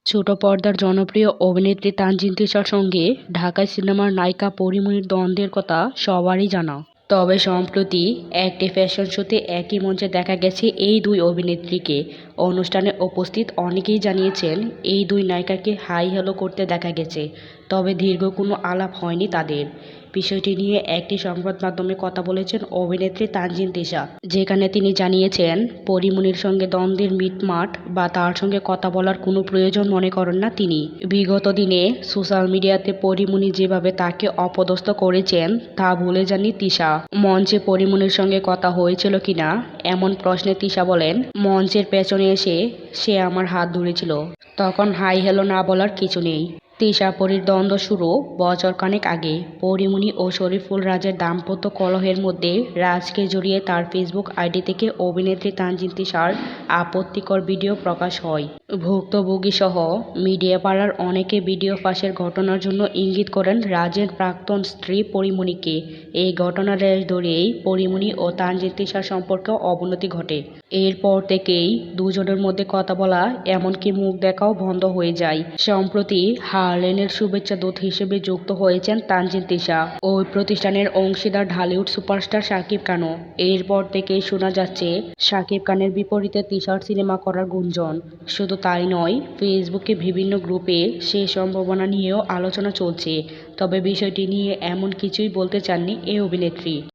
ছোট পর্দার জনপ্রিয় অভিনেত্রী তানজিন তিশার সঙ্গে ঢাকাই সিনেমার নায়িকা পরীমনির দ্বন্দ্বের কথা সবারই জানা। তবে সম্প্রতি একটি ফ্যাশন শোতে একই মঞ্চে দেখা গেছে এই দুই অভিনেত্রীকে। অনুষ্ঠানে উপস্থিত অনেকেই জানিয়েছেন এই দুই নায়িকাকে হাই হ্যালো করতে দেখা গেছে, তবে দীর্ঘ কোনো আলাপ হয়নি তাদের। বিষয়টি নিয়ে একটি সংবাদ মাধ্যমে কথা বলেছেন অভিনেত্রী তানজিন তিশা, যেখানে তিনি জানিয়েছেন পরীমনির সঙ্গে দ্বন্দ্বের মিটমাট বা তার সঙ্গে কথা বলার কোনো প্রয়োজন মনে করেন না তিনি। বিগত দিনে সোশ্যাল মিডিয়াতে পরীমনি যেভাবে তাকে অপদস্থ করেছেন তা ভুলে যাননি তিশা। মঞ্চে পরীমনির সঙ্গে কথা হয়েছিল কিনা এমন প্রশ্নে তিশা বলেন, মঞ্চের পেছনে এসে সে আমার হাত ধরেছিল, তখন হাই হ্যালো না বলার কিছু নেই। তিশা পরীর দ্বন্দ্ব শুরু বছরখানেক আগে। পরীমনি ও শরীফুল রাজের দাম্পত্য কলহের মধ্যে রাজকে জড়িয়ে তার ফেসবুক আইডি থেকে অভিনেত্রী তানজিন তিশার আপত্তিকর ভিডিও প্রকাশ হয়। ভুক্তভোগীসহ মিডিয়া পাড়ার অনেকে ভিডিও ফাঁসের ঘটনার জন্য ইঙ্গিত করেন রাজের প্রাক্তন স্ত্রী পরীমনিকে। এই ঘটনার রেশ ধরেই পরীমনি ও তানজিন তিশার সম্পর্কে অবনতি ঘটে। এরপর থেকেই দুজনের মধ্যে কথা বলা এমনকি মুখ দেখাও বন্ধ হয়ে যায়। সম্প্রতি হারলেনের শুভেচ্ছা দূত হিসেবে যুক্ত হয়েছেন তানজিন তিশা। ওই প্রতিষ্ঠানের অংশীদার ঢালিউড সুপারস্টার শাকিব খানও। এরপর থেকেই শোনা যাচ্ছে শাকিব খানের বিপরীতে তিশার সিনেমা করার গুঞ্জন। শুধু তাই নয়, ফেসবুকে বিভিন্ন গ্রুপে সে সম্ভাবনা নিয়েও আলোচনা চলছে। তবে বিষয়টি নিয়ে এমন কিছুই বলতে চাননি এই অভিনেত্রী।